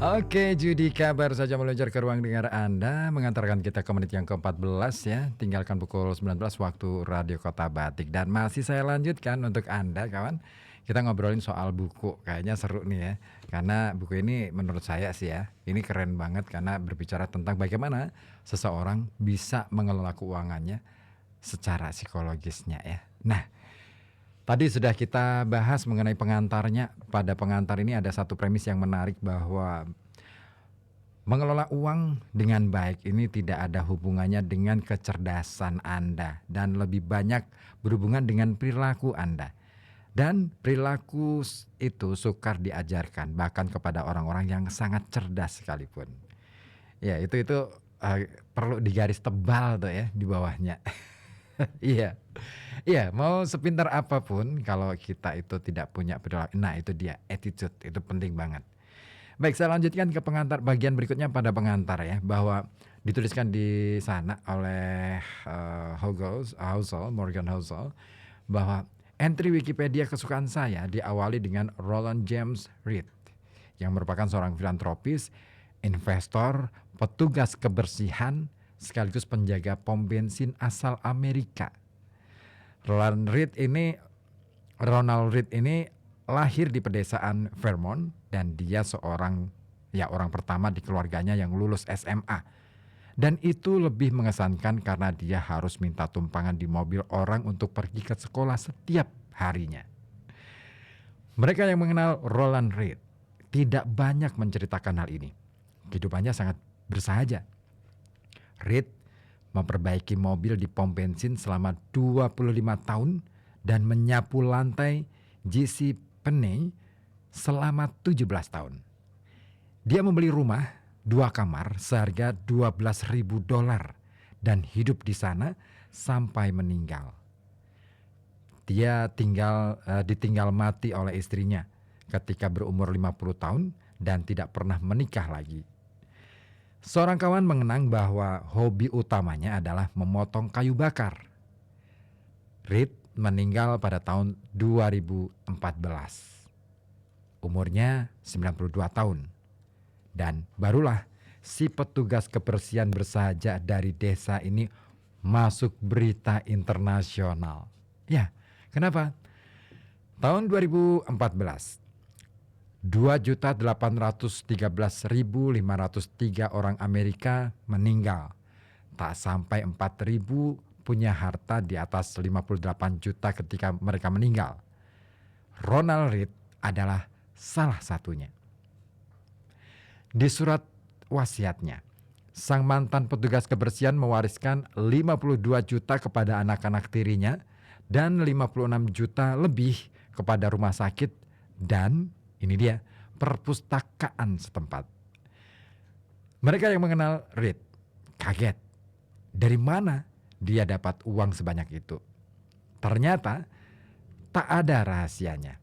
Oke, Judika baru saja meluncur ke ruang dengar Anda, mengantarkan kita ke menit yang ke-14 ya. Tinggalkan pukul 19 waktu Radio Kota Batik. Dan masih saya lanjutkan untuk Anda kawan. Kita ngobrolin soal buku, kayaknya seru nih ya. Karena buku ini menurut saya sih ya, ini keren banget karena berbicara tentang bagaimana seseorang bisa mengelola keuangannya secara psikologisnya ya. Nah, tadi sudah kita bahas mengenai pengantarnya. Pada pengantar ini ada satu premis yang menarik bahwa mengelola uang dengan baik ini tidak ada hubungannya dengan kecerdasan Anda dan lebih banyak berhubungan dengan perilaku Anda. Dan perilaku itu sukar diajarkan bahkan kepada orang-orang yang sangat cerdas sekalipun. Ya, perlu digaris tebal tuh ya di bawahnya. Iya. Iya, mau sepintar apapun kalau kita itu tidak punya perilaku, nah itu dia attitude, itu penting banget. Baik, saya lanjutkan ke pengantar bagian berikutnya pada pengantar ya, bahwa dituliskan di sana oleh Morgan Housel, bahwa entry Wikipedia kesukaan saya diawali dengan Roland James Reed yang merupakan seorang filantropis, investor, petugas kebersihan, sekaligus penjaga pom bensin asal Amerika. Ronald Reed ini lahir di pedesaan Vermont dan dia orang pertama di keluarganya yang lulus SMA. Dan itu lebih mengesankan karena dia harus minta tumpangan di mobil orang untuk pergi ke sekolah setiap harinya. Mereka yang mengenal Roland Reed tidak banyak menceritakan hal ini. Kehidupannya sangat bersahaja. Reed memperbaiki mobil di pom bensin selama 25 tahun dan menyapu lantai JC Penney selama 17 tahun. Dia membeli rumah 2 kamar seharga $12.000 dan hidup di sana sampai meninggal. Dia ditinggal mati oleh istrinya ketika berumur 50 tahun dan tidak pernah menikah lagi. Seorang kawan mengenang bahwa hobi utamanya adalah memotong kayu bakar. Reed meninggal pada tahun 2014. Umurnya 92 tahun. Dan barulah si petugas kebersihan bersahaja dari desa ini masuk berita internasional. Ya, kenapa? Tahun 2014. 2.813.503 orang Amerika meninggal. Tak sampai 4.000 punya harta di atas 58 juta ketika mereka meninggal. Ronald Reed adalah salah satunya. Di surat wasiatnya, sang mantan petugas kebersihan mewariskan 52 juta kepada anak-anak tirinya dan 56 juta lebih kepada rumah sakit dan ini dia, perpustakaan setempat. Mereka yang mengenal Reed kaget. Dari mana dia dapat uang sebanyak itu? Ternyata tak ada rahasianya.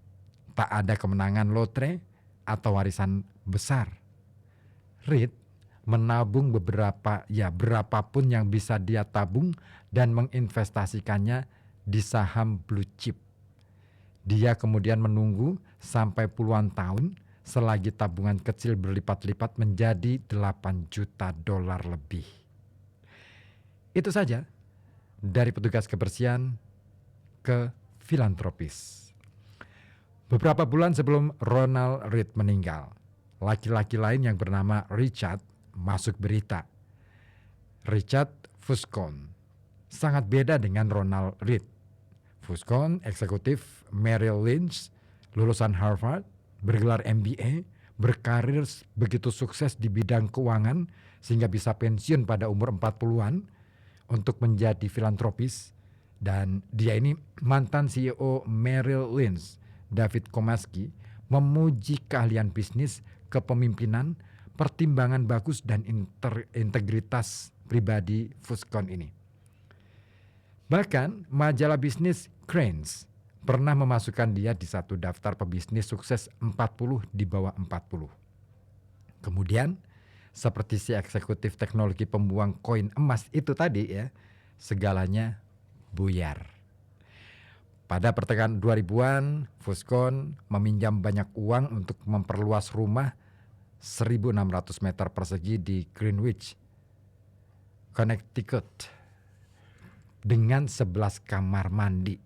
Tak ada kemenangan lotre atau warisan besar. Reed menabung berapapun yang bisa dia tabung dan menginvestasikannya di saham blue chip. Dia kemudian menunggu sampai puluhan tahun selagi tabungan kecil berlipat-lipat menjadi $8 juta lebih. Itu saja dari petugas kebersihan ke filantropis. Beberapa bulan sebelum Ronald Reed meninggal, laki-laki lain yang bernama Richard masuk berita. Richard Fuscon sangat beda dengan Ronald Reed. Fuscon, eksekutif Merrill Lynch, lulusan Harvard, bergelar MBA, berkarir begitu sukses di bidang keuangan sehingga bisa pensiun pada umur 40-an untuk menjadi filantropis. Dan dia ini mantan CEO Merrill Lynch, David Komatsky, memuji keahlian bisnis, kepemimpinan, pertimbangan bagus dan integritas pribadi Fuscon ini. Bahkan majalah bisnis Cranes pernah memasukkan dia di satu daftar pebisnis sukses 40 di bawah 40. Kemudian, seperti si eksekutif teknologi pembuang koin emas itu tadi ya, segalanya buyar. Pada pertengahan 2000-an, Fuscon meminjam banyak uang untuk memperluas rumah 1.600 meter persegi di Greenwich, Connecticut, dengan 11 kamar mandi,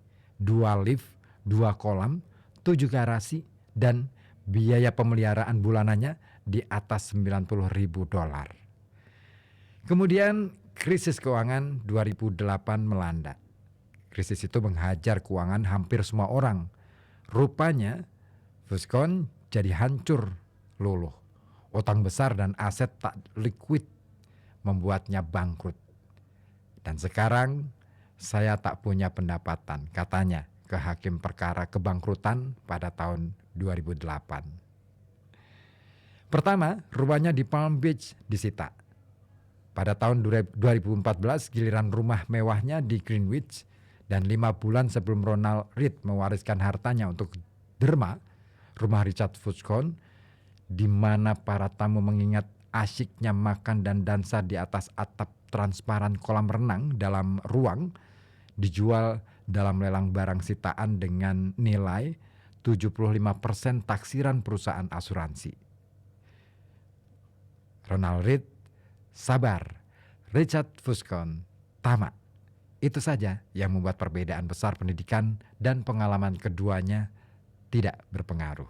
2 lift, 2 kolam, 7 garasi, dan biaya pemeliharaan bulanannya di atas $90.000. Kemudian krisis keuangan 2008 melanda. Krisis itu menghajar keuangan hampir semua orang. Rupanya Fuscon jadi hancur luluh. Utang besar dan aset tak liquid membuatnya bangkrut. Dan sekarang saya tak punya pendapatan, katanya ke hakim perkara kebangkrutan pada tahun 2008. Pertama, rumahnya di Palm Beach disita. Pada tahun 2014 giliran rumah mewahnya di Greenwich, dan 5 bulan sebelum Ronald Read mewariskan hartanya untuk derma, rumah Richard Fuscon, di mana para tamu mengingat asyiknya makan dan dansa di atas atap transparan kolam renang dalam ruang, dijual dalam lelang barang sitaan dengan nilai 75% taksiran perusahaan asuransi. Ronald Read sabar, Richard Fuscon tamak. Itu saja yang membuat perbedaan besar pendidikan dan pengalaman keduanya tidak berpengaruh.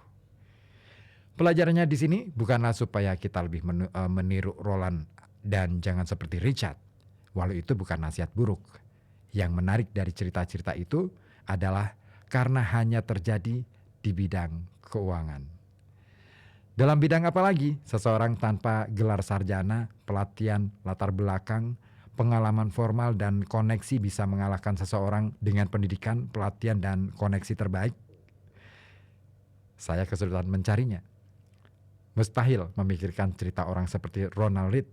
Pelajarannya di sini bukanlah supaya kita lebih meniru Roland dan jangan seperti Richard. Walau itu bukan nasihat buruk. Yang menarik dari cerita-cerita itu adalah karena hanya terjadi di bidang keuangan. Dalam bidang apa lagi seseorang tanpa gelar sarjana, pelatihan, latar belakang, pengalaman formal dan koneksi bisa mengalahkan seseorang dengan pendidikan, pelatihan, dan koneksi terbaik? Saya kesulitan mencarinya. Mustahil memikirkan cerita orang seperti Ronald Read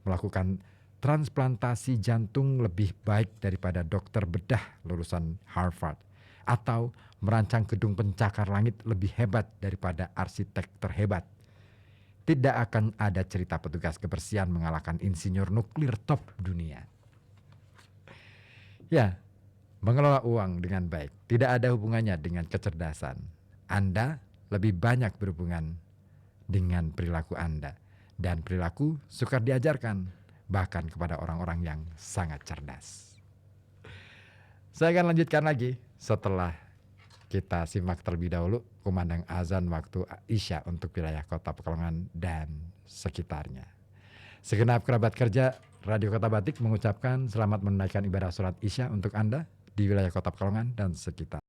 melakukan transplantasi jantung lebih baik daripada dokter bedah lulusan Harvard, atau merancang gedung pencakar langit lebih hebat daripada arsitek terhebat. Tidak akan ada cerita petugas kebersihan mengalahkan insinyur nuklir top dunia. Ya, mengelola uang dengan baik tidak ada hubungannya dengan kecerdasan. Anda lebih banyak berhubungan dengan perilaku Anda. Dan perilaku sukar diajarkan, bahkan kepada orang-orang yang sangat cerdas. Saya akan lanjutkan lagi setelah kita simak terlebih dahulu kumandang azan waktu Isya untuk wilayah Kota Pekalongan dan sekitarnya. Segenap kerabat kerja Radio Kota Batik mengucapkan selamat menunaikan ibadah sholat Isya untuk Anda di wilayah Kota Pekalongan dan sekitar.